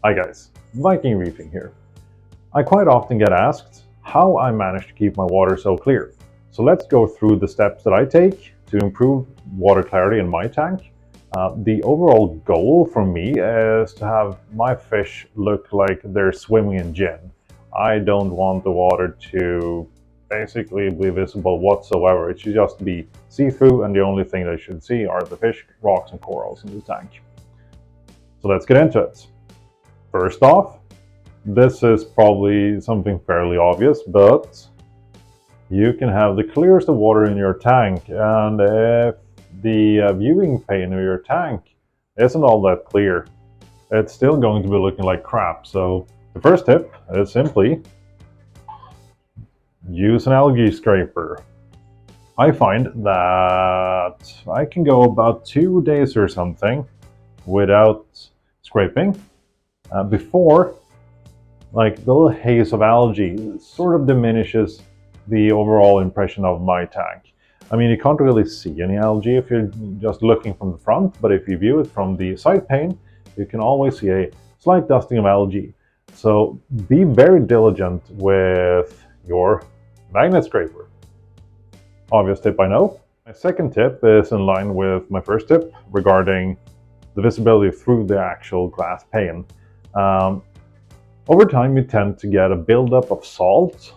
Hi guys, Viking Reefing here. I quite often get asked how I manage to keep my water so clear. So let's go through the steps that I take to improve water clarity in my tank. The overall goal for me is to have my fish look like they're swimming in gin. I don't want the water to basically be visible whatsoever. It should just be see-through, and the only thing they should see are the fish, rocks, and corals in the tank. So let's get into it. First off, this is probably something fairly obvious, but you can have the clearest of water in your tank, and if the viewing pane of your tank isn't all that clear, it's still going to be looking like crap. So the first tip is simply use an algae scraper. I find that I can go about 2 days or something without scraping before like the little haze of algae sort of diminishes the overall impression of my tank. I mean, you can't really see any algae if you're just looking from the front, but if you view it from the side pane, you can always see a slight dusting of algae. So be very diligent with your magnet scraper. Obvious tip, I know. My second tip is in line with my first tip regarding the visibility through the actual glass pane. Over time, you tend to get a buildup of salt.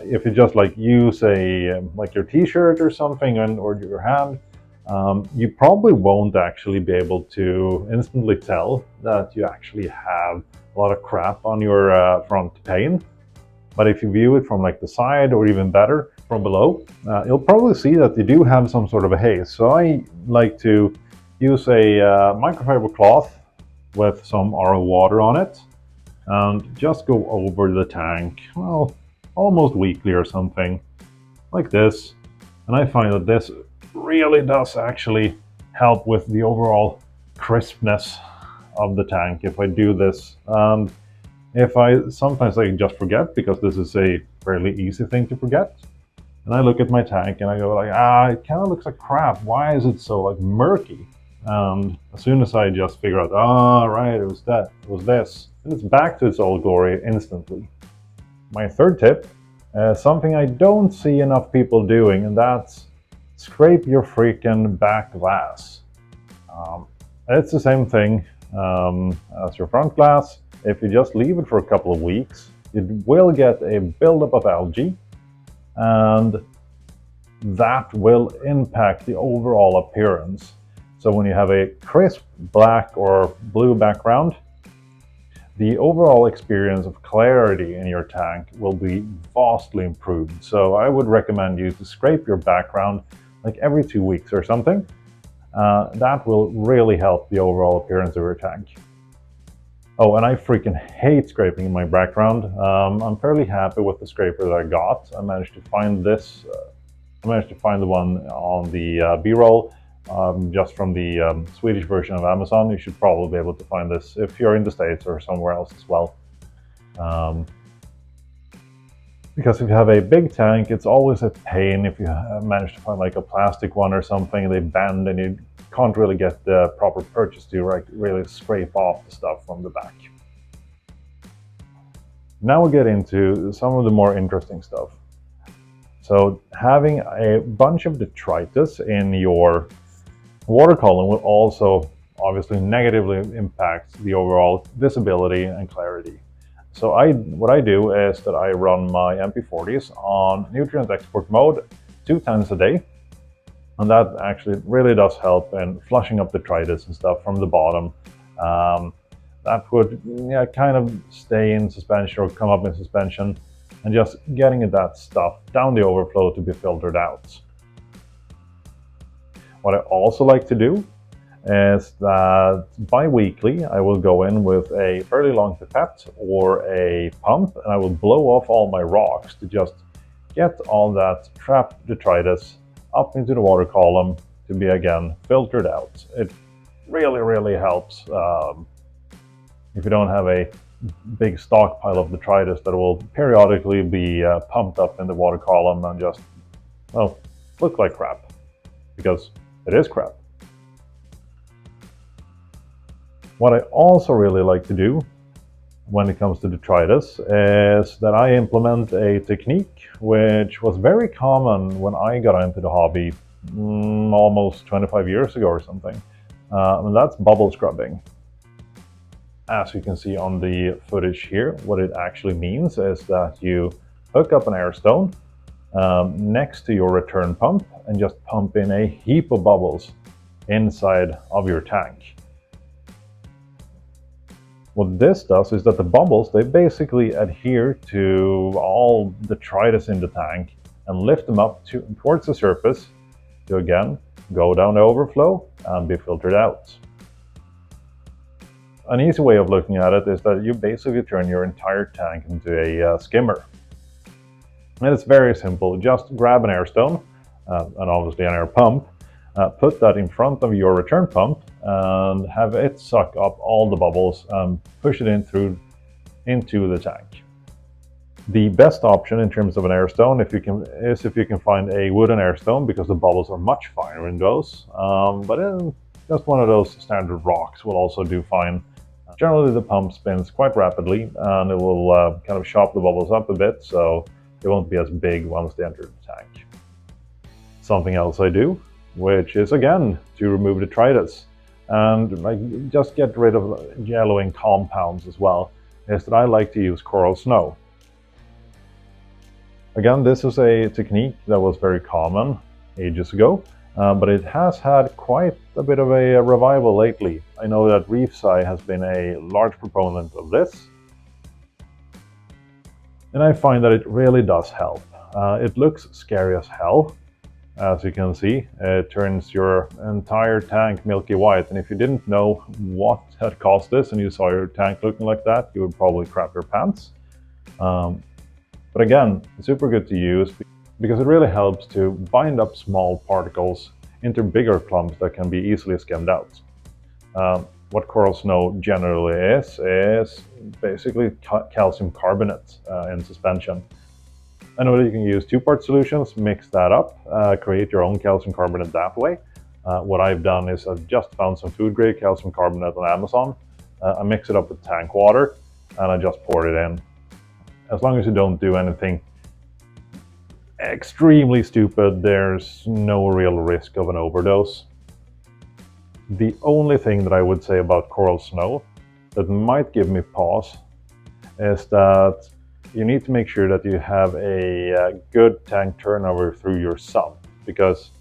If you just like use like your t-shirt or something or your hand, you probably won't actually be able to instantly tell that you actually have a lot of crap on your front pane. But if you view it from like the side, or even better, from below, you'll probably see that you do have some sort of a haze. So I like to use a microfiber cloth with some RO water on it, and just go over the tank, well, almost weekly or something, like this. And I find that this really does actually help with the overall crispness of the tank if I do this. And if sometimes I just forget, because this is a fairly easy thing to forget, and I look at my tank and I go like, it kind of looks like crap. Why is it so like murky? And as soon as I just figure out, right, it was this, and it's back to its old glory instantly. My third tip is something I don't see enough people doing, and that's scrape your freaking back glass. It's the same thing as your front glass. If you just leave it for a couple of weeks, it will get a buildup of algae, and that will impact the overall appearance. So when you have a crisp black or blue background, the overall experience of clarity in your tank will be vastly improved. So I would recommend you to scrape your background like every 2 weeks or something. That will really help the overall appearance of your tank. Oh, and I freaking hate scraping in my background. I'm fairly happy with the scraper that I got. I managed to find this. I managed to find the one on the B-roll. Just from the Swedish version of Amazon. You should probably be able to find this if you're in the States or somewhere else as well. Because if you have a big tank, it's always a pain if you manage to find like a plastic one or something, they bend and you can't really get the proper purchase to really scrape off the stuff from the back. Now we'll get into some of the more interesting stuff. So having a bunch of detritus in your water column will also obviously negatively impact the overall visibility and clarity. So what I do is that I run my MP40s on nutrient export mode 2 times a day, and that actually really does help in flushing up detritus and stuff from the bottom. That would kind of stay in suspension or come up in suspension, and just getting that stuff down the overflow to be filtered out. What I also like to do is that bi-weekly I will go in with a fairly long pipette or a pump, and I will blow off all my rocks to just get all that trapped detritus up into the water column to be again filtered out. It really helps if you don't have a big stockpile of detritus that will periodically be pumped up in the water column and just, well, look like crap, because it is crap. What I also really like to do when it comes to detritus is that I implement a technique which was very common when I got into the hobby almost 25 years ago or something, and that's bubble scrubbing. As you can see on the footage here, what it actually means is that you hook up an air stone next to your return pump and just pump in a heap of bubbles inside of your tank. What this does is that the bubbles, they basically adhere to all the detritus in the tank and lift them up towards the surface to again go down the overflow and be filtered out. An easy way of looking at it is that you basically turn your entire tank into a skimmer. And it's very simple. Just grab an air stone and obviously an air pump, put that in front of your return pump and have it suck up all the bubbles and push it into the tank. The best option in terms of an air stone is if you can find a wooden air stone, because the bubbles are much finer in those. But just one of those standard rocks will also do fine. Generally the pump spins quite rapidly and it will kind of chop the bubbles up a bit, so they won't be as big once they enter the tank. Something else I do, which is again to remove detritus and just get rid of yellowing compounds as well, is that I like to use coral snow. Again, this is a technique that was very common ages ago, but it has had quite a bit of a revival lately. I know that Reef has been a large proponent of this, and I find that it really does help. It looks scary as hell. As you can see, it turns your entire tank milky white, and if you didn't know what had caused this and you saw your tank looking like that, you would probably crap your pants. But again, it's super good to use because it really helps to bind up small particles into bigger clumps that can be easily skimmed out. What coral snow generally is basically calcium carbonate in suspension. I know that you can use two-part solutions, mix that up, create your own calcium carbonate that way. What I've done is I've just found some food-grade calcium carbonate on Amazon. I mix it up with tank water and I just pour it in. As long as you don't do anything extremely stupid, there's no real risk of an overdose. The only thing that I would say about coral snow that might give me pause is that you need to make sure that you have a good tank turnover through your sump, because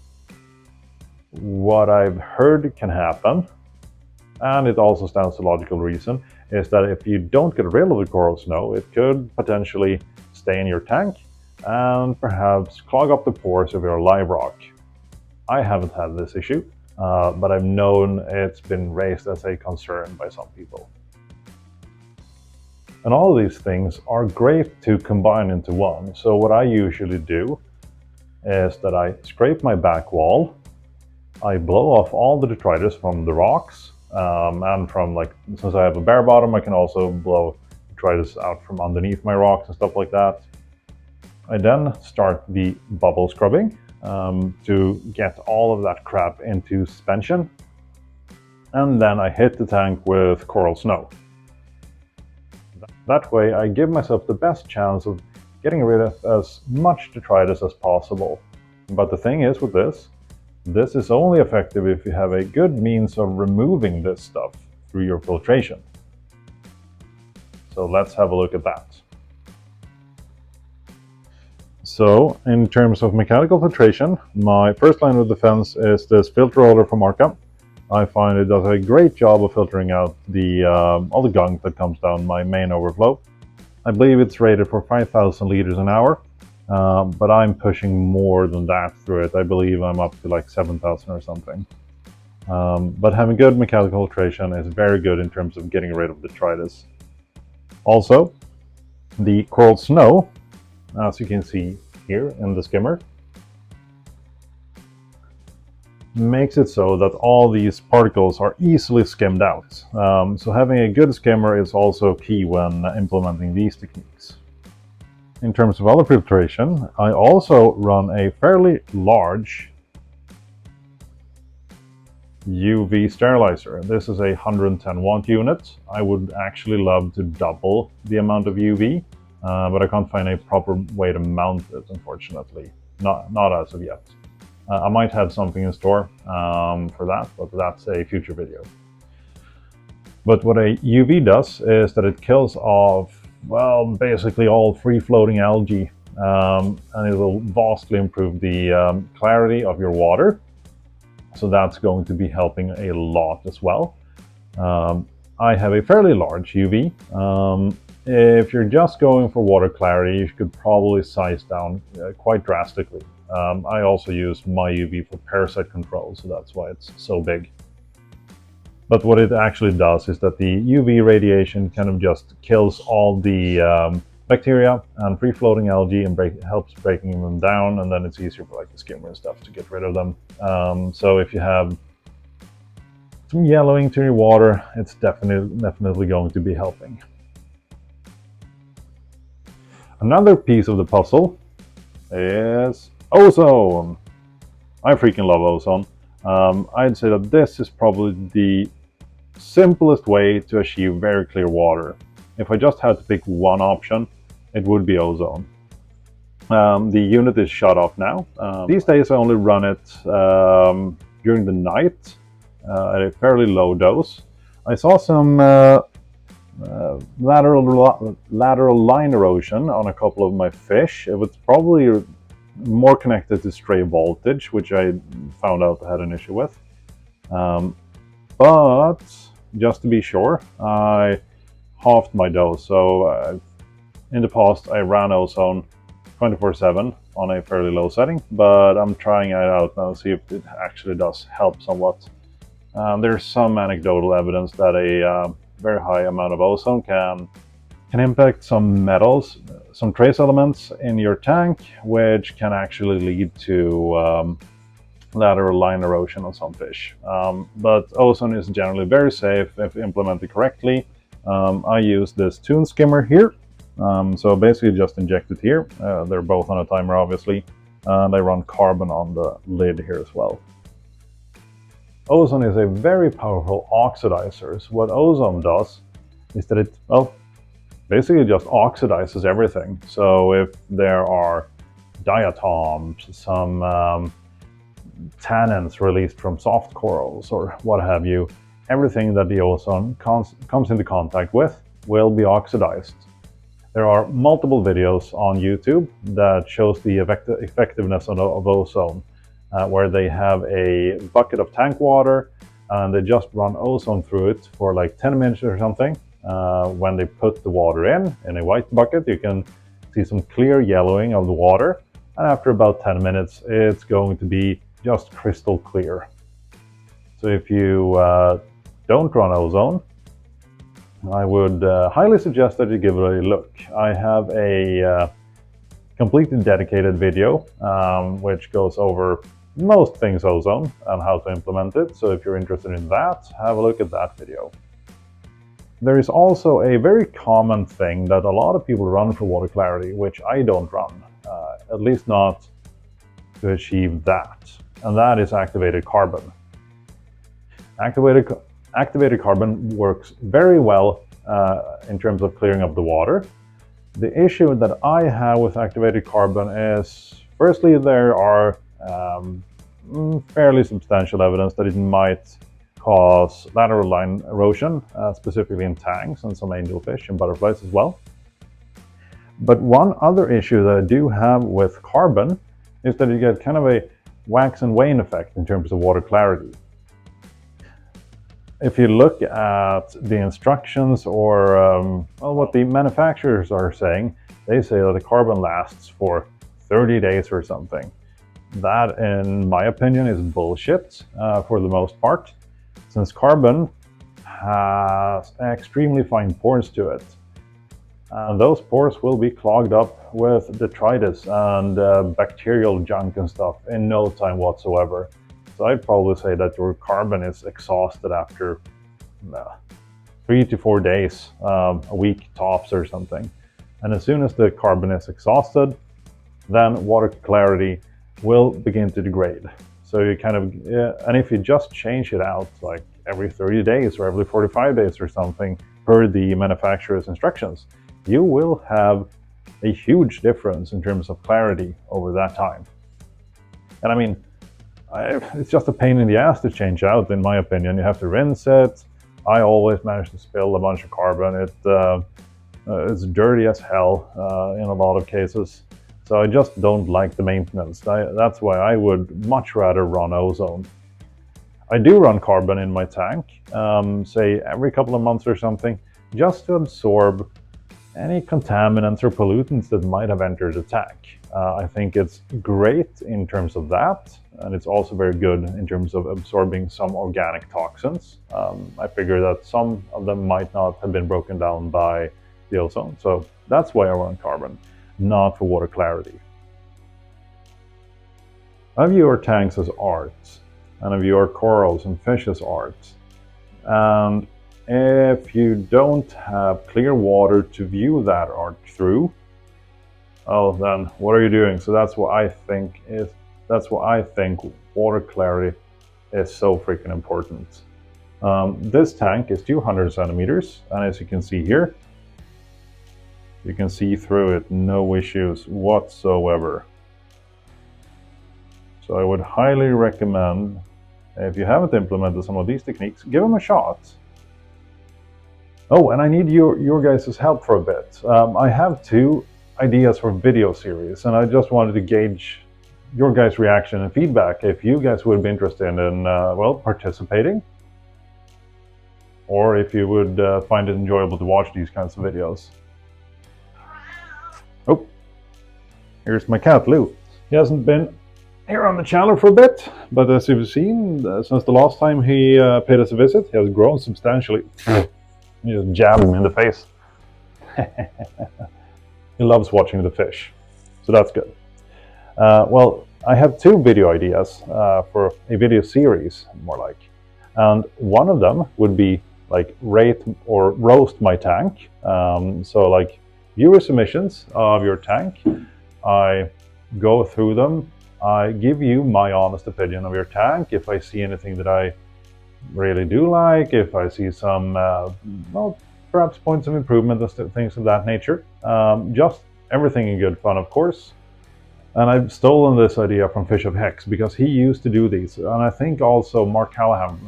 what I've heard can happen, and it also stands to logical reason, is that if you don't get rid of the coral snow, it could potentially stay in your tank and perhaps clog up the pores of your live rock. I haven't had this issue, but I've known it's been raised as a concern by some people. And all of these things are great to combine into one. So what I usually do is that I scrape my back wall, I blow off all the detritus from the rocks, and from, since I have a bare bottom, I can also blow detritus out from underneath my rocks and stuff like that. I then start the bubble scrubbing to get all of that crap into suspension, and then I hit the tank with coral snow. That way I give myself the best chance of getting rid of as much detritus as possible. But the thing is with this is only effective if you have a good means of removing this stuff through your filtration. So let's have a look at that. So in terms of mechanical filtration, my first line of defense is this filter roller from Arca. I find it does a great job of filtering out all the gunk that comes down my main overflow. I believe it's rated for 5,000 liters an hour, but I'm pushing more than that through it. I believe I'm up to like 7,000 or something. But having good mechanical filtration is very good in terms of getting rid of detritus. Also, the coral snow, as you can see here in the skimmer, makes it so that all these particles are easily skimmed out. So having a good skimmer is also key when implementing these techniques. In terms of other filtration, I also run a fairly large UV sterilizer. This is a 110 watt unit. I would actually love to double the amount of UV, but I can't find a proper way to mount it, unfortunately. Not as of yet. I might have something in store for that, but that's a future video. But what a UV does is that it kills off, well, basically all free-floating algae, and it will vastly improve the clarity of your water. So that's going to be helping a lot as well. I have a fairly large UV. If you're just going for water clarity, you could probably size down quite drastically. I also use my UV for parasite control, so that's why it's so big. But what it actually does is that the UV radiation kind of just kills all the bacteria and free-floating algae and helps breaking them down, and then it's easier for like the skimmer and stuff to get rid of them. So if you have some yellowing to your water, it's definitely going to be helping. Another piece of the puzzle is ozone. I freaking love ozone. I'd say that this is probably the simplest way to achieve very clear water. If I just had to pick one option, it would be ozone. The unit is shut off now. These days I only run it during the night at a fairly low dose. I saw some lateral line erosion on a couple of my fish. It was probably more connected to stray voltage, which I found out I had an issue with. But just to be sure, I halved my dose. So in the past, I ran ozone 24/7 on a fairly low setting, but I'm trying it out now to see if it actually does help somewhat. There's some anecdotal evidence that a very high amount of ozone can impact some metals, some trace elements in your tank, which can actually lead to lateral line erosion on some fish. But ozone is generally very safe if implemented correctly. I use this tune skimmer here. So basically just inject it here. They're both on a timer, obviously. And I run carbon on the lid here as well. Ozone is a very powerful oxidizer. So what ozone does is that it, well, basically just oxidizes everything. So if there are diatoms, some tannins released from soft corals or what have you, everything that the ozone comes into contact with will be oxidized. There are multiple videos on YouTube that shows the effectiveness of ozone, where they have a bucket of tank water and they just run ozone through it for like 10 minutes or something. When they put the water in a white bucket, you can see some clear yellowing of the water. And after about 10 minutes, it's going to be just crystal clear. So if you don't run ozone, I would highly suggest that you give it a look. I have a completely dedicated video which goes over most things ozone and how to implement it. So if you're interested in that, have a look at that video. There is also a very common thing that a lot of people run for water clarity, which I don't run, at least not to achieve that, and that is activated carbon. Activated carbon works very well in terms of clearing up the water. The issue that I have with activated carbon is, firstly, there are fairly substantial evidence that it might cause lateral line erosion, specifically in tanks and some angelfish and butterflies as well. But one other issue that I do have with carbon is that you get kind of a wax and wane effect in terms of water clarity. If you look at the instructions or well, what the manufacturers are saying, they say that the carbon lasts for 30 days or something. That, in my opinion, is bullshit for the most part, since carbon has extremely fine pores to it. And those pores will be clogged up with detritus and bacterial junk and stuff in no time whatsoever. So I'd probably say that your carbon is exhausted after 3 to 4 days, a week tops or something. And as soon as the carbon is exhausted, then water clarity will begin to degrade. So you kind of, and if you just change it out like every 30 days or every 45 days or something per the manufacturer's instructions, you will have a huge difference in terms of clarity over that time. And I mean, it's just a pain in the ass to change out, in my opinion. You have to rinse it. I always manage to spill a bunch of carbon. It's dirty as hell in a lot of cases. So I just don't like the maintenance. That's why I would much rather run Ozone. I do run carbon in my tank, say every couple of months or something, just to absorb any contaminants or pollutants that might have entered the tank. I think it's great in terms of that, and it's also very good in terms of absorbing some organic toxins. I figure that some of them might not have been broken down by the ozone, so that's why I run carbon, not for water clarity. I view our tanks as art, and I view our corals and fish as art. And if you don't have clear water to view that art through, oh, then what are you doing? So that's what I think water clarity is so freaking important. This tank is 200 centimeters, and as you can see here, you can see through it, no issues whatsoever. So I would highly recommend, if you haven't implemented some of these techniques, give them a shot. Oh, and I need your guys' help for a bit. I have 2 ideas for video series, and I just wanted to gauge your guys' reaction and feedback if you guys would be interested in, well, participating, or if you would find it enjoyable to watch these kinds of videos. Oh, here's my cat, Lou. He hasn't been here on the channel for a bit, but as you've seen, since the last time he paid us a visit, he has grown substantially. You just jab him in the face. He loves watching the fish, so that's good. Well, I have 2 video ideas for a video series, more like. And one of them would be like rate or roast my tank. So like viewer submissions of your tank. I go through them. I give you my honest opinion of your tank. If I see anything that I really do like, if I see some, well, perhaps points of improvement and things of that nature. Just everything in good fun, of course. And I've stolen this idea from Fish of Hex because he used to do these. And I think also Mark Callahan,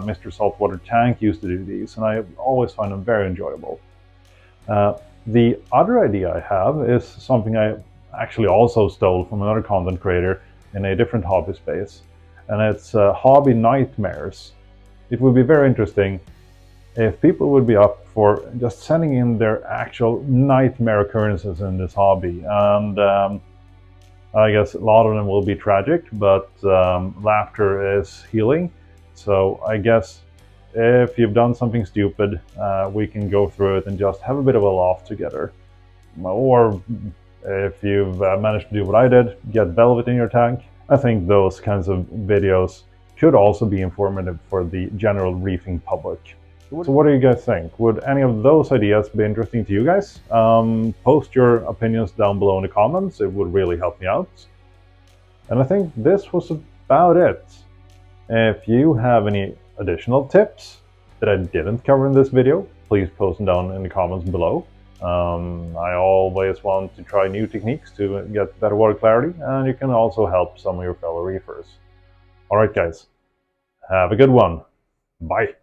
Mr. Saltwater Tank, used to do these. And I always find them very enjoyable. The other idea I have is something I actually also stole from another content creator in a different hobby space. And it's hobby nightmares. It would be very interesting if people would be up for just sending in their actual nightmare occurrences in this hobby. And I guess a lot of them will be tragic, but laughter is healing. So I guess if you've done something stupid, we can go through it and just have a bit of a laugh together. Or if you've managed to do what I did, get velvet in your tank. I think those kinds of videos could also be informative for the general reefing public. So what do you guys think? Would any of those ideas be interesting to you guys? Post your opinions down below in the comments. It would really help me out. And I think this was about it. If you have any additional tips that I didn't cover in this video, please post them down in the comments below. I always want to try new techniques to get better water clarity, and you can also help some of your fellow reefers. Alright guys, have a good one. Bye.